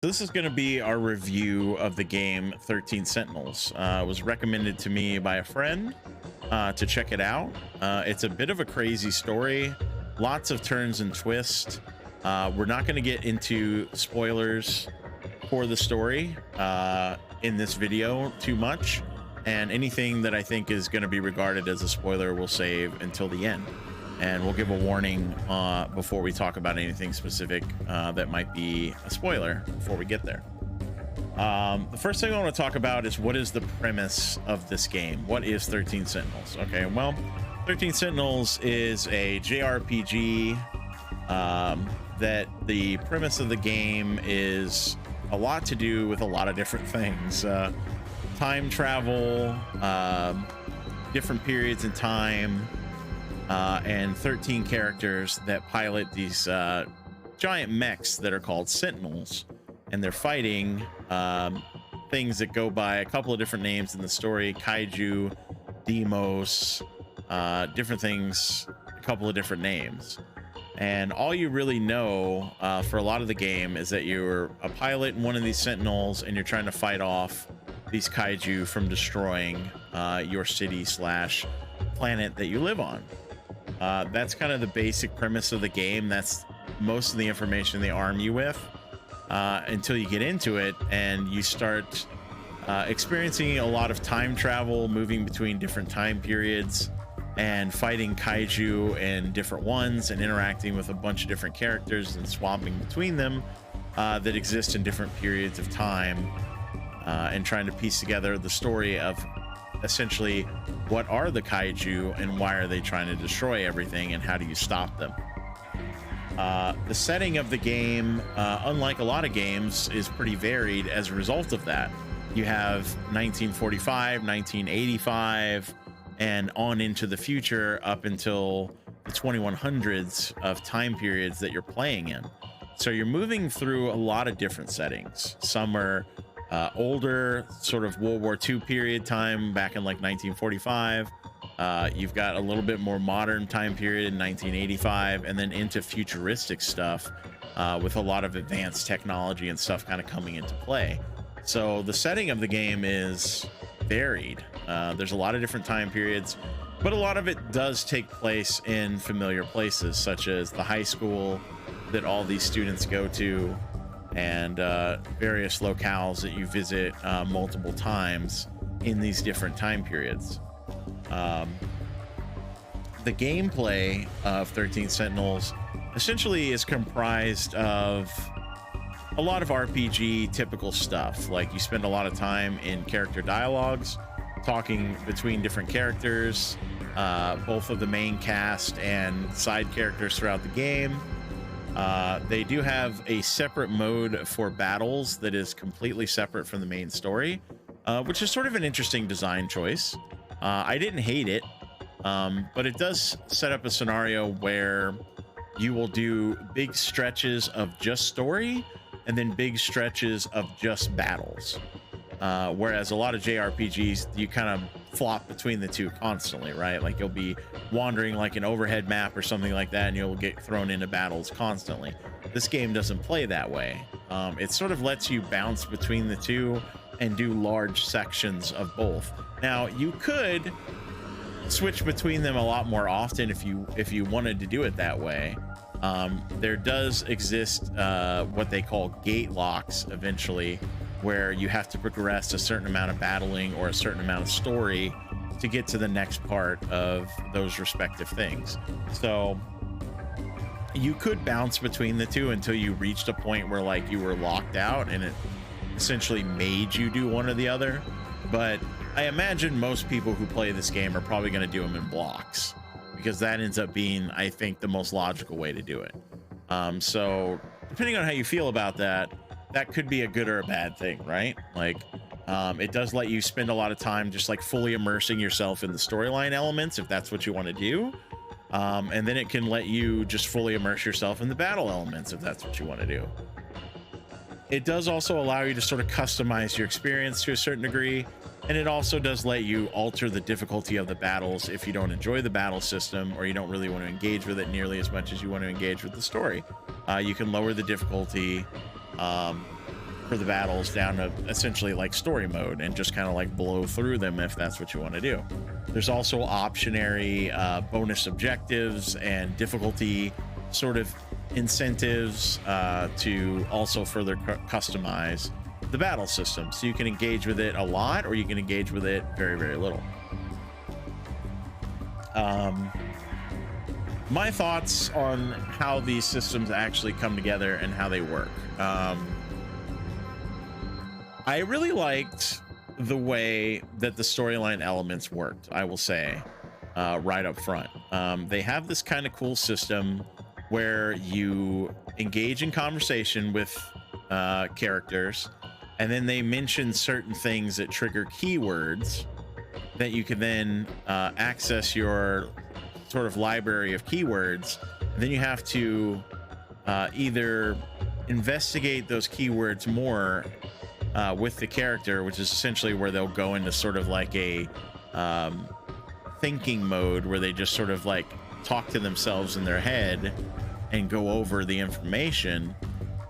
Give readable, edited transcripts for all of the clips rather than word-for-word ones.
This is going to be our review of the game 13 Sentinels. It was recommended to me by a friend to check it out. It's a bit of a crazy story, lots of turns and twists. We're not going to get into spoilers for the story in this video too much, and anything that I think is going to be regarded as a spoiler we'll save until the end. And we'll give a warning before we talk about anything specific that might be a spoiler before we get there. The first thing I want to talk about is what is the premise of this game? What is 13 Sentinels? Okay, well, 13 Sentinels is a JRPG that the premise of the game is a lot to do with a lot of different things. Time travel, different periods in time, and 13 characters that pilot these giant mechs that are called Sentinels, and they're fighting things that go by a couple of different names in the story: kaiju, demos, different things, a couple of different names. And all you really know for a lot of the game is that you're a pilot in one of these Sentinels and you're trying to fight off these kaiju from destroying your city slash planet that you live on. That's kind of the basic premise of the game. That's most of the information they arm you with until you get into it and you start experiencing a lot of time travel, moving between different time periods and fighting kaiju and different ones and interacting with a bunch of different characters and swapping between them that exist in different periods of time, and trying to piece together the story of essentially what are the kaiju and why are they trying to destroy everything and how do you stop them. The setting of the game, unlike a lot of games, is pretty varied as a result of that. You have 1945, 1985, and on into the future up until the 2100s of time periods that you're playing in. So you're moving through a lot of different settings. Some are older, sort of World War II period time back in like 1945. You've got a little bit more modern time period in 1985, and then into futuristic stuff with a lot of advanced technology and stuff kind of coming into play. So the setting of the game is varied. There's a lot of different time periods, but a lot of it does take place in familiar places, such as the high school that all these students go to, and various locales that you visit multiple times in these different time periods. The gameplay of 13 Sentinels essentially is comprised of a lot of RPG typical stuff. Like, you spend a lot of time in character dialogues, talking between different characters, both of the main cast and side characters throughout the game. They do have a separate mode for battles that is completely separate from the main story, which is sort of an interesting design choice. I didn't hate it, but it does set up a scenario where you will do big stretches of just story and then big stretches of just battles. Whereas a lot of JRPGs, you kind of flop between the two constantly, right? Like, you'll be wandering like an overhead map or something like that and you'll get thrown into battles constantly. This game doesn't play that way. It sort of lets you bounce between the two and do large sections of both. Now, you could switch between them a lot more often if you wanted to do it that way. There does exist what they call gate locks eventually, where you have to progress a certain amount of battling or a certain amount of story to get to the next part of those respective things. So you could bounce between the two until you reached a point where like you were locked out and it essentially made you do one or the other. But I imagine most people who play this game are probably going to do them in blocks, because that ends up being, I think, the most logical way to do it. So depending on how you feel about that, that could be a good or a bad thing, right? Like, it does let you spend a lot of time just like fully immersing yourself in the storyline elements if that's what you want to do. And then it can let you just fully immerse yourself in the battle elements if that's what you want to do. It does also allow you to sort of customize your experience to a certain degree, and it also does let you alter the difficulty of the battles if you don't enjoy the battle system or you don't really want to engage with it nearly as much as you want to engage with the story. You can lower the difficulty, for the battles down to essentially like story mode and just kind of like blow through them if that's what you want to do. There's also optionary bonus objectives and difficulty sort of incentives to also further customize the battle system. So you can engage with it a lot, or you can engage with it very, very little. My thoughts on how these systems actually come together and how they work. I really liked the way that the storyline elements worked, I will say, right up front. They have this kind of cool system where you engage in conversation with characters, and then they mention certain things that trigger keywords that you can then access your sort of library of keywords. And then you have to either investigate those keywords more with the character, which is essentially where they'll go into sort of like a thinking mode where they just sort of like talk to themselves in their head and go over the information,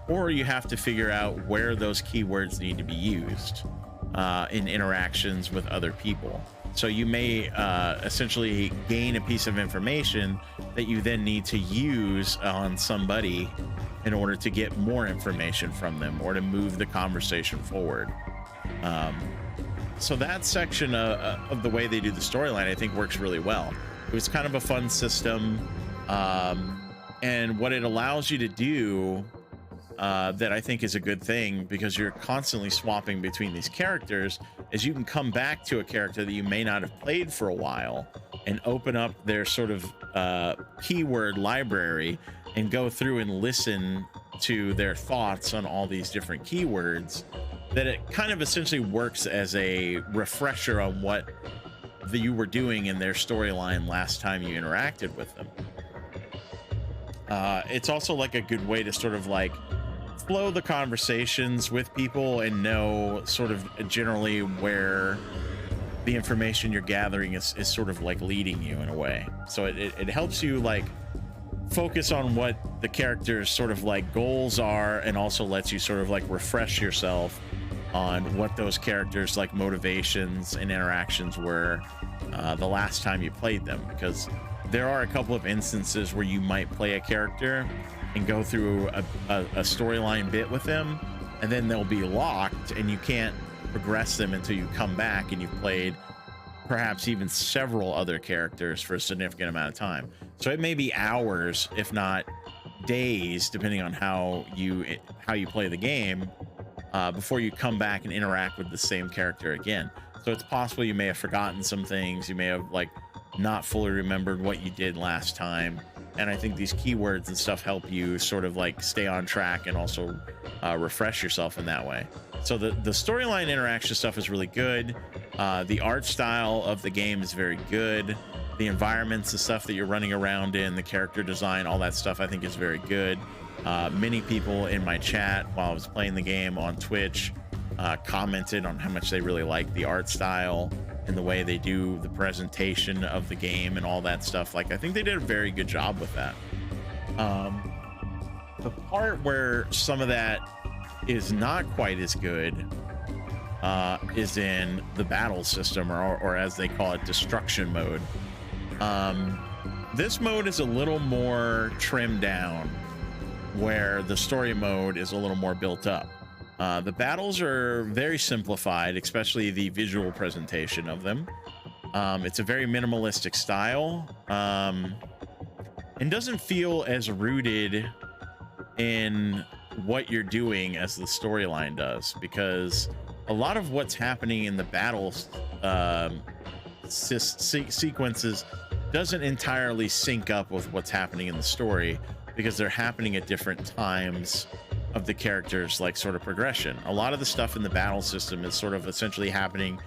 or you have to figure out where those keywords need to be used in interactions with other people. So you may essentially gain a piece of information that you then need to use on somebody in order to get more information from them or to move the conversation forward. So that section of the way they do the storyline, I think, works really well. It was kind of a fun system. And what it allows you to do that I think is a good thing, because you're constantly swapping between these characters, is you can come back to a character that you may not have played for a while and open up their sort of keyword library and go through and listen to their thoughts on all these different keywords. That it kind of essentially works as a refresher on what you were doing in their storyline last time you interacted with them. It's also like a good way to sort of like flow the conversations with people and know sort of generally where the information you're gathering is sort of like leading you in a way. So it helps you like focus on what the character's sort of like goals are, and also lets you sort of like refresh yourself on what those characters like motivations and interactions were the last time you played them. Because there are a couple of instances where you might play a character and go through a storyline bit with them, and then they'll be locked and you can't progress them until you come back and you've played perhaps even several other characters for a significant amount of time. So it may be hours, if not days, depending on how you play the game, before you come back and interact with the same character again. So it's possible you may have forgotten some things, you may have like not fully remembered what you did last time. And I think these keywords and stuff help you sort of like stay on track and also refresh yourself in that way. So the storyline interaction stuff is really good. The art style of the game is very good. The environments, the stuff that you're running around in, the character design, all that stuff I think is very good. Many people in my chat while I was playing the game on Twitch commented on how much they really like the art style and the way they do the presentation of the game and all that stuff. Like, I think they did a very good job with that. The part where some of that is not quite as good is in the battle system, or as they call it, destruction mode. This mode is a little more trimmed down, where the story mode is a little more built up. The battles are very simplified, especially the visual presentation of them. It's a very minimalistic style, and doesn't feel as rooted in what you're doing as the storyline does, because a lot of what's happening in the battles sequences doesn't entirely sync up with what's happening in the story, because they're happening at different times of the characters like sort of progression. A lot of the stuff in the battle system is sort of essentially happening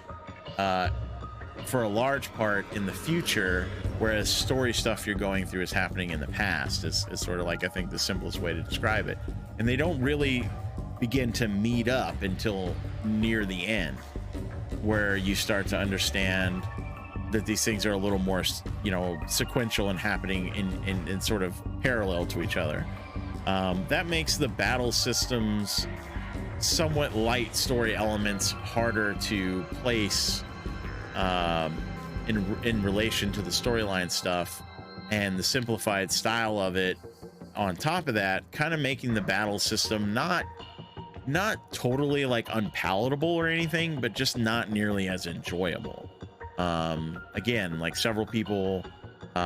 for a large part in the future, whereas story stuff you're going through is happening in the past, is sort of like, I think, the simplest way to describe it. And they don't really begin to meet up until near the end, where you start to understand that these things are a little more, you know, sequential and happening in sort of parallel to each other. That makes the battle systems somewhat light story elements harder to place in relation to the storyline stuff, and the simplified style of it on top of that, kind of making the battle system not totally like unpalatable or anything, but just not nearly as enjoyable. Again, like several people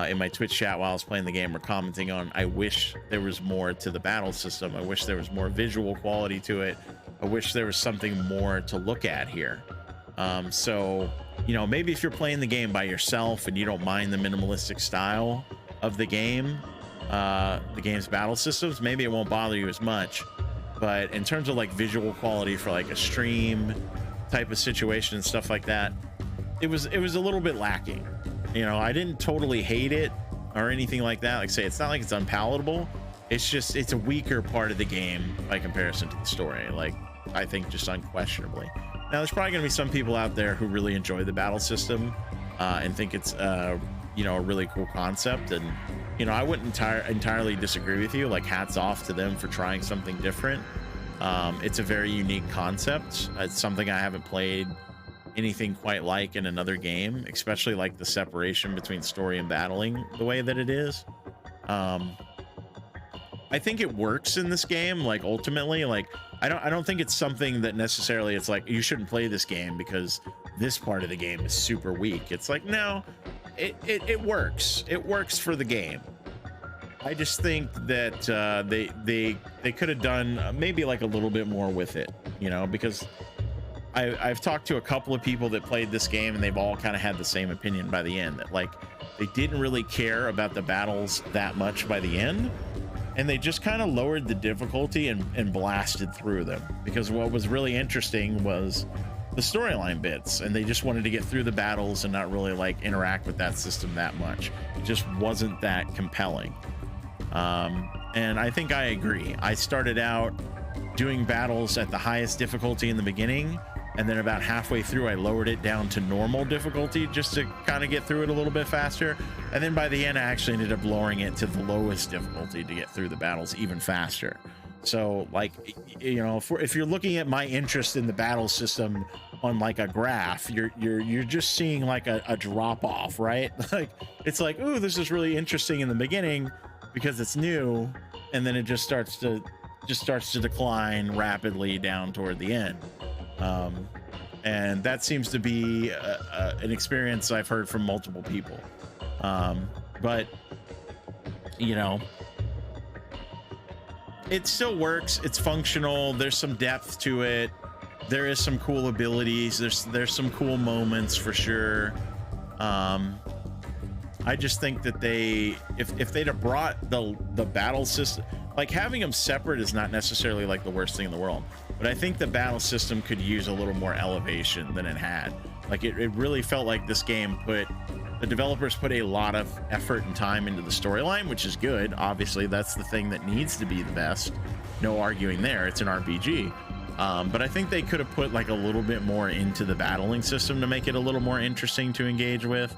in my Twitch chat while I was playing the game were commenting on, I wish there was more to the battle system. I wish there was more visual quality to it. I wish there was something more to look at here. So, you know, maybe if you're playing the game by yourself and you don't mind the minimalistic style of the game's battle systems, maybe it won't bother you as much. But in terms of like visual quality for like a stream type of situation and stuff like that, it was a little bit lacking. You know, I didn't totally hate it or anything like that. Like I say, it's not like it's unpalatable. It's just, it's a weaker part of the game by comparison to the story. Like, I think just unquestionably. Now, there's probably going to be some people out there who really enjoy the battle system and think it's, you know, a really cool concept. And, you know, I wouldn't entirely disagree with you. Like, hats off to them for trying something different. It's a very unique concept. It's something I haven't played anything quite like in another game, especially like the separation between story and battling the way that it is. I think it works in this game. Like, ultimately, like, I don't think it's something that necessarily it's like you shouldn't play this game because this part of the game is super weak. It's like, no, it works. It works for the game. I just think that they could have done maybe like a little bit more with it, you know, because I've talked to a couple of people that played this game and they've all kind of had the same opinion by the end, that like they didn't really care about the battles that much by the end, and they just kind of lowered the difficulty and blasted through them, because what was really interesting was the storyline bits, and they just wanted to get through the battles and not really like interact with that system that much. It just wasn't that compelling. And I think I agree. I started out doing battles at the highest difficulty in the beginning, and then about halfway through I lowered it down to normal difficulty just to kind of get through it a little bit faster, and then by the end I actually ended up lowering it to the lowest difficulty to get through the battles even faster. So, like, you know, if you're looking at my interest in the battle system on like a graph, you're just seeing like a drop off, right? Like, it's like, ooh, this is really interesting in the beginning because it's new, and then it just starts to decline rapidly down toward the end. And that seems to be an experience I've heard from multiple people. But, you know, it still works. It's functional. There's some depth to it. There is some cool abilities. There's some cool moments for sure. I just think that if they'd have brought the battle system, like having them separate is not necessarily like the worst thing in the world, but I think the battle system could use a little more elevation than it had. Like it really felt like this game the developers put a lot of effort and time into the storyline, which is good. Obviously, that's the thing that needs to be the best. No arguing there. It's an RPG. But I think they could have put like a little bit more into the battling system to make it a little more interesting to engage with,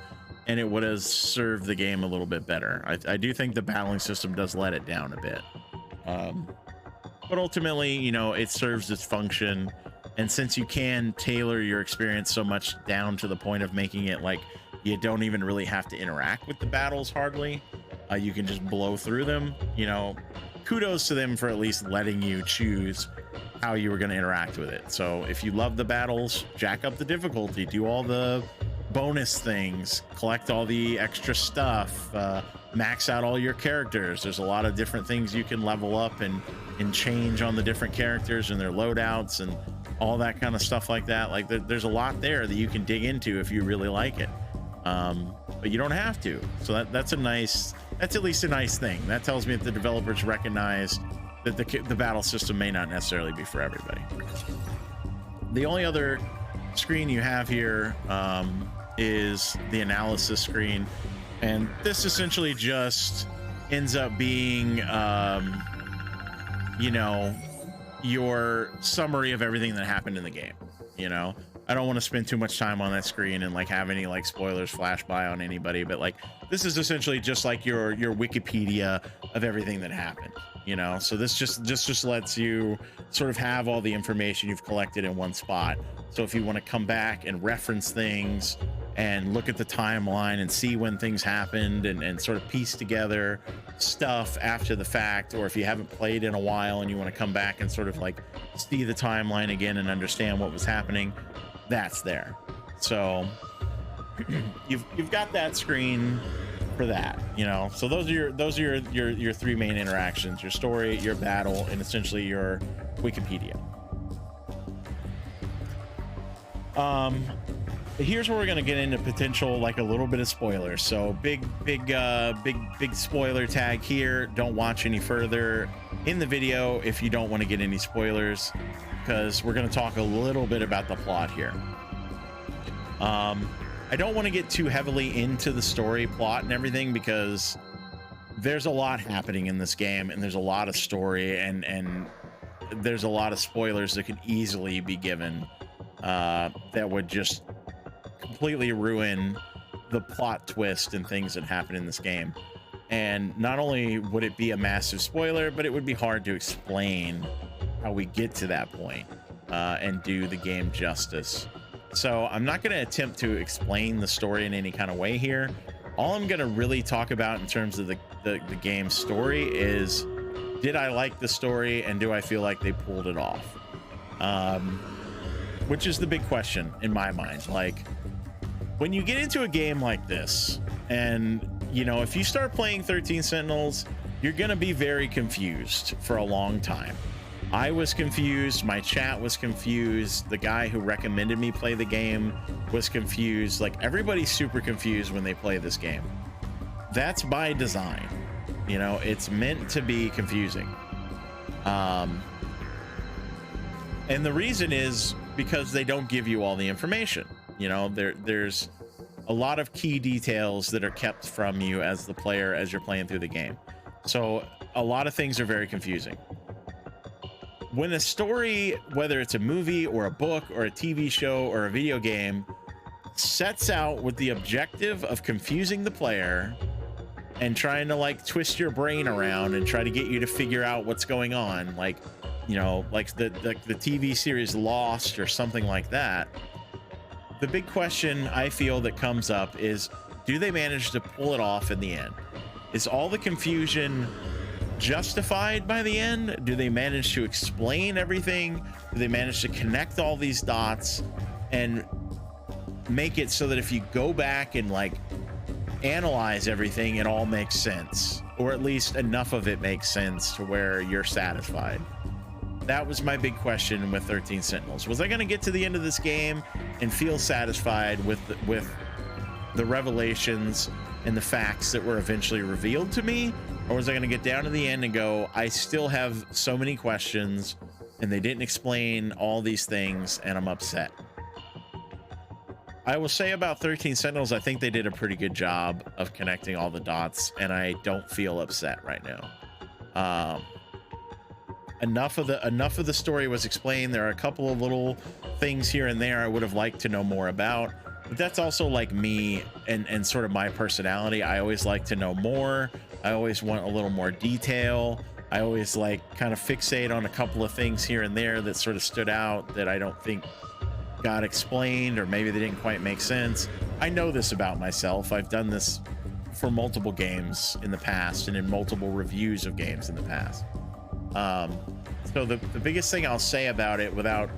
and it would have served the game a little bit better. I do think the battling system does let it down a bit. But ultimately, you know, it serves its function. And since you can tailor your experience so much down to the point of making it like you don't even really have to interact with the battles hardly, you can just blow through them, you know, kudos to them for at least letting you choose how you were going to interact with it. So if you love the battles, jack up the difficulty, do all the bonus things, collect all the extra stuff, max out all your characters. There's a lot of different things you can level up and change on the different characters and their loadouts and all that kind of stuff like that. Like there's a lot there that you can dig into if you really like it, but you don't have to. So that's at least a nice thing. That tells me that the developers recognize that the battle system may not necessarily be for everybody. The only other screen you have here is the analysis screen, and this essentially just ends up being you know, your summary of everything that happened in the game. You know, I don't want to spend too much time on that screen and like have any like spoilers flash by on anybody, but like this is essentially just like your Wikipedia of everything that happened. you know. So this just lets you sort of have all the information you've collected in one spot. So if you want to come back and reference things and look at the timeline and see when things happened and sort of piece together stuff after the fact, or if you haven't played in a while and you want to come back and sort of like see the timeline again and understand what was happening, that's there. So you've got that screen for that, you know. So those are your three main interactions: your story, your battle, and essentially your Wikipedia. Here's where we're going to get into potential, like a little bit of spoilers. So big spoiler tag here. Don't watch any further in the video if you don't want to get any spoilers, because we're going to talk a little bit about the plot here. I don't want to get too heavily into the story, plot, and everything, because there's a lot happening in this game, and there's a lot of story, and there's a lot of spoilers that could easily be given that would just completely ruin the plot twist and things that happen in this game. And not only would it be a massive spoiler, but it would be hard to explain how we get to that point and do the game justice. So I'm not going to attempt to explain the story in any kind of way here. All I'm going to really talk about in terms of the game's story is, did I like the story, and do I feel like they pulled it off? Which is the big question in my mind. Like, when you get into a game like this, and you know, if you start playing 13 Sentinels, you're going to be very confused for a long time. I was confused, my chat was confused, the guy who recommended me play the game was confused. Like, everybody's super confused when they play this game. That's by design. You know, it's meant to be confusing. And the reason is because they don't give you all the information. You know, there's a lot of key details that are kept from you as the player as you're playing through the game. So a lot of things are very confusing. When a story, whether it's a movie or a book or a TV show or a video game, sets out with the objective of confusing the player and trying to like twist your brain around and try to get you to figure out what's going on, like, you know, like the TV series Lost or something like that, the big question I feel that comes up is, do they manage to pull it off in the end? Is all the confusion justified by the end? Do they manage to explain everything? Do they manage to connect all these dots and make it so that if you go back and like analyze everything, it all makes sense, or at least enough of it makes sense to where you're satisfied? That was my big question with 13 Sentinels. Was I going to get to the end of this game and feel satisfied with the revelations and the facts that were eventually revealed to me? Or was I going to get down to the end and go, I still have so many questions and they didn't explain all these things and I'm upset? I will say about 13 Sentinels, I think they did a pretty good job of connecting all the dots, and I don't feel upset right now. Enough of the story was explained. There are a couple of little things here and there I would have liked to know more about, but that's also like me and sort of my personality. I always like to know more. I always want a little more detail. I always like kind of fixate on a couple of things here and there that sort of stood out that I don't think got explained, or maybe they didn't quite make sense. I know this about myself. I've done this for multiple games in the past and in multiple reviews of games in the past. So the biggest thing I'll say about it, without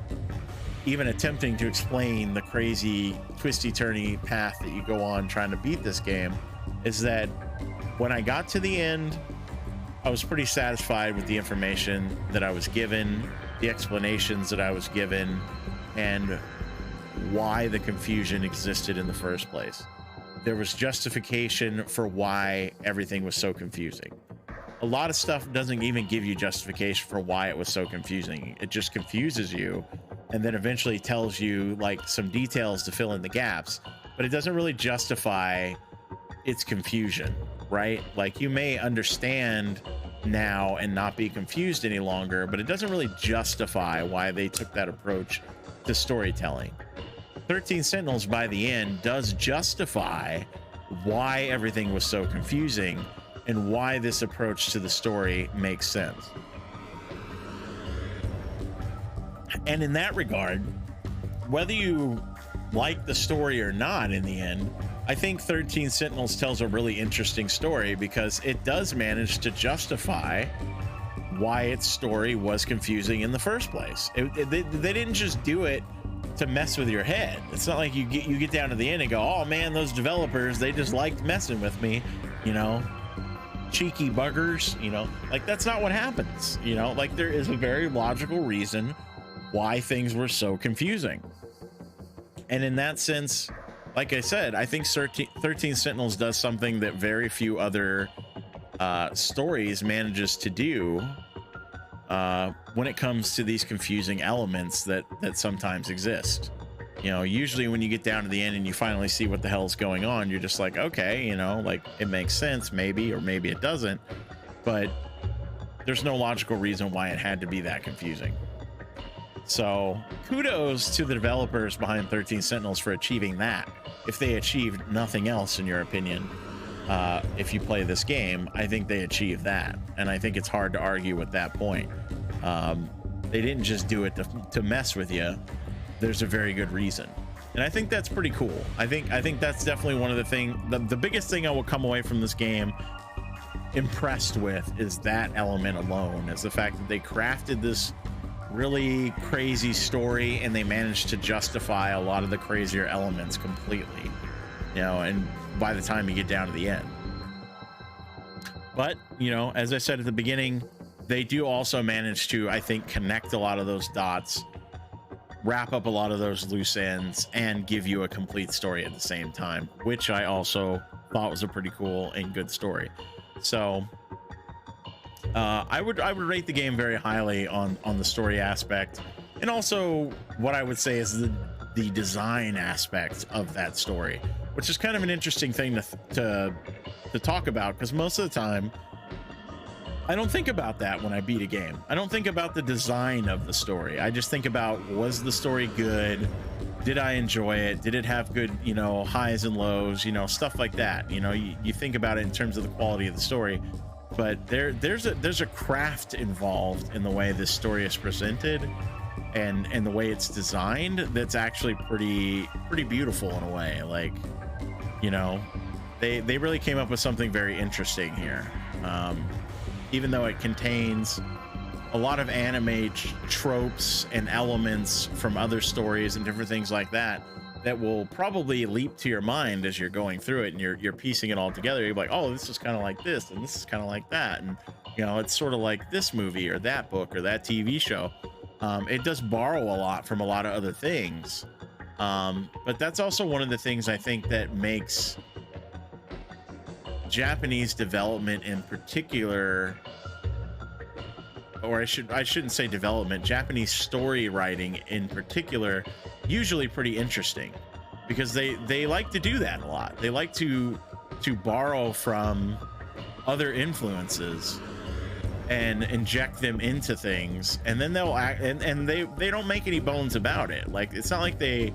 even attempting to explain the crazy twisty-turny path that you go on trying to beat this game, is that when I got to the end, I was pretty satisfied with the information that I was given, the explanations that I was given, and why the confusion existed in the first place. There was justification for why everything was so confusing. A lot of stuff doesn't even give you justification for why it was so confusing. It just confuses you and then eventually tells you like some details to fill in the gaps, but it doesn't really justify its confusion, right? Like, you may understand now and not be confused any longer, but it doesn't really justify why they took that approach to storytelling. 13 Sentinels by the end does justify why everything was so confusing, and why this approach to the story makes sense. And in that regard, whether you like the story or not, in the end, I think 13 Sentinels tells a really interesting story because it does manage to justify why its story was confusing in the first place. They didn't just do it to mess with your head. It's not like you get down to the end and go, oh man, those developers, they just liked messing with me, you know, cheeky buggers, you know, like that's not what happens, you know, like there is a very logical reason why things were so confusing. And in that sense, like I said, I think 13 Sentinels does something that very few other stories manages to do when it comes to these confusing elements that sometimes exist. You know, usually when you get down to the end and you finally see what the hell's going on, you're just like, okay, you know, like it makes sense maybe, or maybe it doesn't, but there's no logical reason why it had to be that confusing. So kudos to the developers behind 13 Sentinels for achieving that. If they achieved nothing else, in your opinion, if you play this game, I think they achieved that. And I think it's hard to argue with that point. They didn't just do it to mess with you. There's a very good reason. And I think that's pretty cool. I think that's definitely one of the things, the biggest thing I will come away from this game impressed with is that element alone, is the fact that they crafted this really crazy story and they managed to justify a lot of the crazier elements completely, you know, and by the time you get down to the end. But, you know, as I said at the beginning, they do also manage to, I think, connect a lot of those dots, wrap up a lot of those loose ends, and give you a complete story at the same time, which I also thought was a pretty cool and good story. So I would rate the game very highly on the story aspect, and also what I would say is the design aspect of that story, which is kind of an interesting thing to talk about, because most of the time I don't think about that when I beat a game. I don't think about the design of the story. I just think about, was the story good? Did I enjoy it? Did it have good, you know, highs and lows, you know, stuff like that. You know, you think about it in terms of the quality of the story. But there's a craft involved in the way this story is presented and the way it's designed that's actually pretty beautiful in a way. Like, you know, they really came up with something very interesting here. Even though it contains a lot of anime tropes and elements from other stories and different things like that, that will probably leap to your mind as you're going through it and you're piecing it all together. You're like, oh, this is kind of like this and this is kind of like that, and you know, it's sort of like this movie or that book or that TV show. It does borrow a lot from a lot of other things, but that's also one of the things I think that makes Japanese development in particular, or I shouldn't say development, Japanese story writing in particular, usually pretty interesting, because they like to do that a lot. They like to borrow from other influences and inject them into things, and then they'll act, and they don't make any bones about it. Like, it's not like they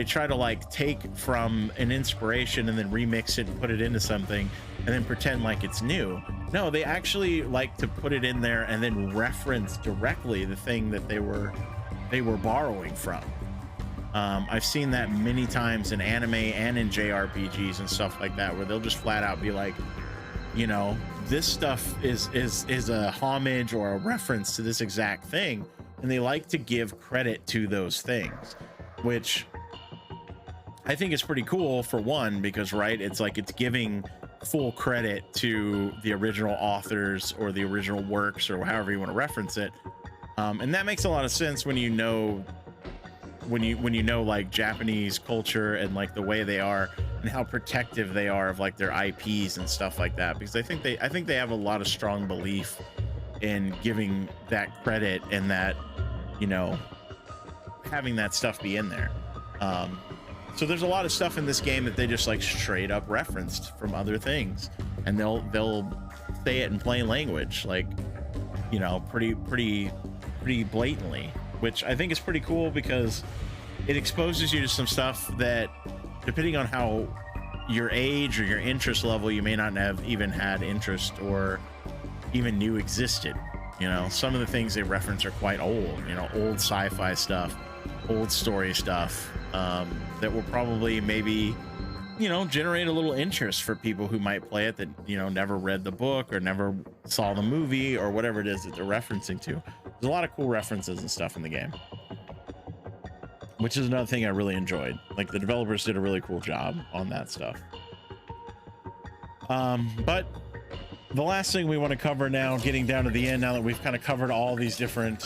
try to like take from an inspiration and then remix it and put it into something and then pretend like it's new. No, they actually like to put it in there and then reference directly the thing that they were borrowing from. I've seen that many times in anime and in JRPGs and stuff like that, where they'll just flat out be like, you know, this stuff is a homage or a reference to this exact thing, and they like to give credit to those things, which I think is pretty cool, for one, because, right, it's like it's giving full credit to the original authors or the original works or however you want to reference it, and that makes a lot of sense when you know like Japanese culture and like the way they are and how protective they are of like their IPs and stuff like that, because I think they have a lot of strong belief in giving that credit and that, you know, having that stuff be in there. So there's a lot of stuff in this game that they just like straight up referenced from other things, and they'll say it in plain language, like, you know, pretty blatantly, which I think is pretty cool, because it exposes you to some stuff that, depending on how your age or your interest level, you may not have even had interest or even knew existed. You know, some of the things they reference are quite old, you know, old sci-fi stuff, old story stuff, that will probably maybe, you know, generate a little interest for people who might play it that, you know, never read the book or never saw the movie or whatever it is that they're referencing to. There's a lot of cool references and stuff in the game, which is another thing I really enjoyed. Like, the developers did a really cool job on that stuff. But the last thing we want to cover now, getting down to the end, now that we've kind of covered all these different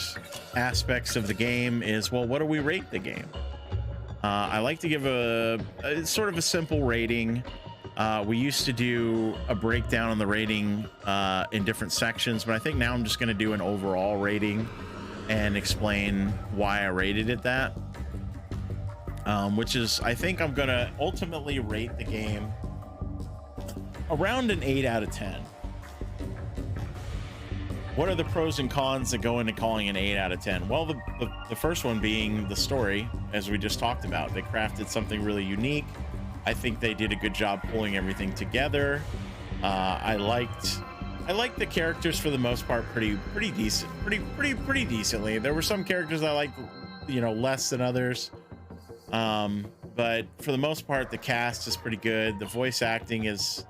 aspects of the game, is, well, what do we rate the game? I like to give a sort of a simple rating. We used to do a breakdown on the rating in different sections, but I think now I'm just going to do an overall rating and explain why I rated it that. Which is, I think I'm going to ultimately rate the game around an 8 out of 10. What are the pros and cons that go into calling an 8 out of 10? Well, the first one being the story, as we just talked about. They crafted something really unique. I think they did a good job pulling everything together. I liked the characters for the most part pretty decently. There were some characters I liked, you know, less than others. But for the most part, the cast is pretty good. The voice acting is,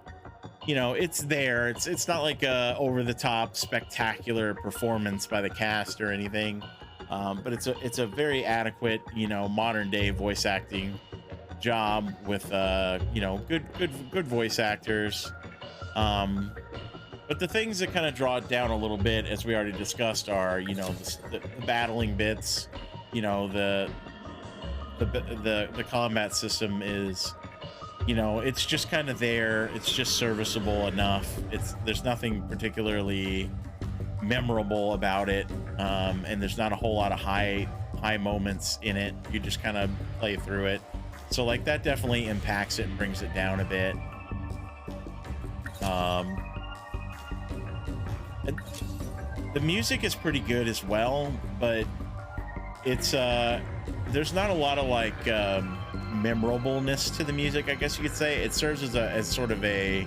you know, it's there. It's not like a over the top spectacular performance by the cast or anything. But it's a very adequate, you know, modern day voice acting job with you know, good voice actors. But the things that kind of draw it down a little bit, as we already discussed, are, you know, the battling bits. You know, the combat system is, you know, it's just kind of there. It's just serviceable enough. There's nothing particularly memorable about it, and there's not a whole lot of high moments in it. You just kind of play through it. So, like, that definitely impacts it and brings it down a bit. The music is pretty good as well, but it's there's not a lot of, like, memorableness to the music, I guess you could say. It serves as sort of a,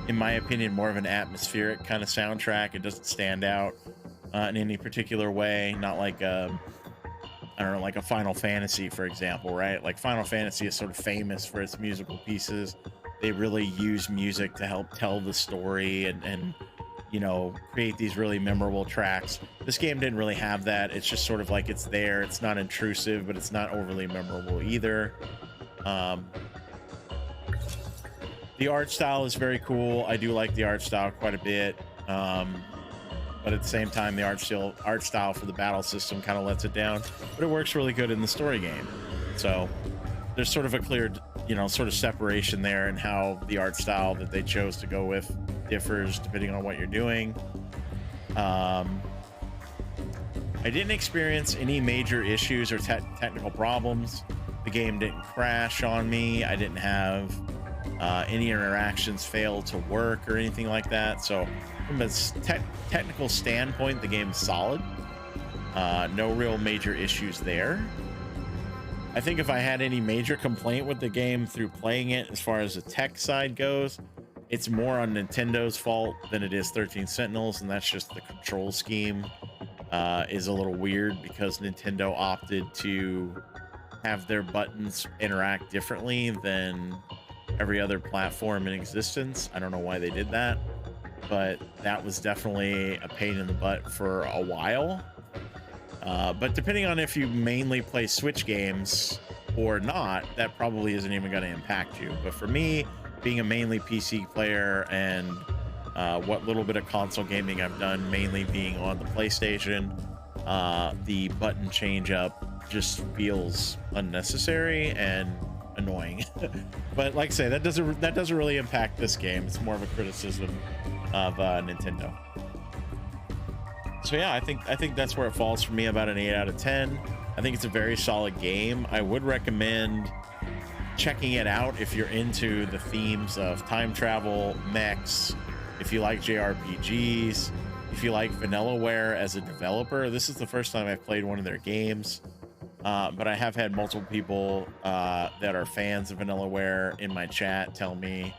in my opinion, more of an atmospheric kind of soundtrack. It doesn't stand out in any particular way. Not like I don't know, like a Final Fantasy, for example, right? Like, Final Fantasy is sort of famous for its musical pieces. They really use music to help tell the story and you know, create these really memorable tracks. This game didn't really have that. It's just sort of like, it's there. It's not intrusive, but it's not overly memorable either. The art style is very cool. I do like the art style quite a bit. But at the same time, the art style for the battle system kind of lets it down. But it works really good in the story game. So there's sort of a clear, you know, sort of separation there in how the art style that they chose to go with differs depending on what you're doing. I didn't experience any major issues or technical problems. The game didn't crash on me. I didn't have any interactions fail to work or anything like that. So from a technical standpoint, the game is solid. No real major issues there. I think if I had any major complaint with the game through playing it, as far as the tech side goes, it's more on Nintendo's fault than it is 13 Sentinels, and that's just the control scheme is a little weird because Nintendo opted to have their buttons interact differently than every other platform in existence. I don't know why they did that, but that was definitely a pain in the butt for a while. But depending on if you mainly play Switch games or not, that probably isn't even going to impact you. But for me, being a mainly PC player and what little bit of console gaming I've done, mainly being on the PlayStation, the button change up just feels unnecessary and annoying. But like I say, that doesn't really impact this game. It's more of a criticism of Nintendo. So yeah, I think that's where it falls for me, about an 8 out of 10. I think it's a very solid game. I would recommend checking it out if you're into the themes of time travel, mechs, if you like JRPGs, if you like Vanillaware as a developer. This is the first time I've played one of their games. but I have had multiple people that are fans of Vanillaware in my chat tell me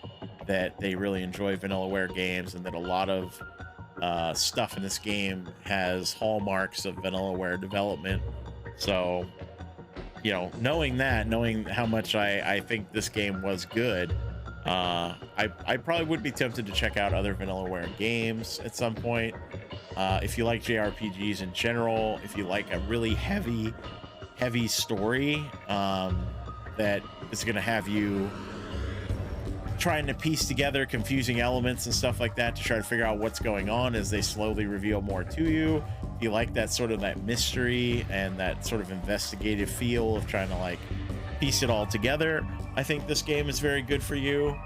that they really enjoy Vanillaware games, and that a lot of stuff in this game has hallmarks of Vanillaware development. So, you know, knowing how much I think this game was good, I probably would be tempted to check out other Vanillaware games at some point. If you like JRPGs in general, if you like a really heavy story that is going to have you trying to piece together confusing elements and stuff like that to try to figure out what's going on as they slowly reveal more to you. If you like that sort of that mystery and that sort of investigative feel of trying to like piece it all together, I think this game is very good for you.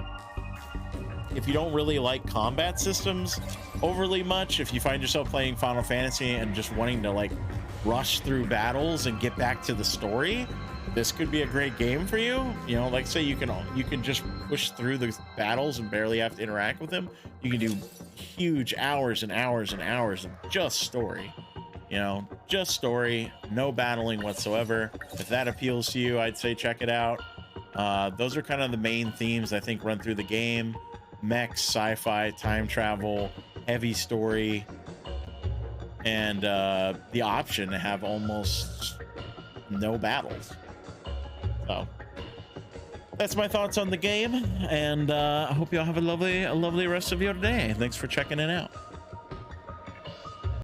If you don't really like combat systems overly much, if you find yourself playing Final Fantasy and just wanting to like rush through battles and get back to the story, this could be a great game for you. You know, like say you can just push through the battles and barely have to interact with them. You can do huge hours and hours and hours of just story. You know, just story, no battling whatsoever. If that appeals to you, I'd say check it out. Those are kind of the main themes I think run through the game: mechs, sci-fi, time travel, heavy story, and the option to have almost no battles. So that's my thoughts on the game, and I hope you all have a lovely rest of your day. Thanks for checking it out.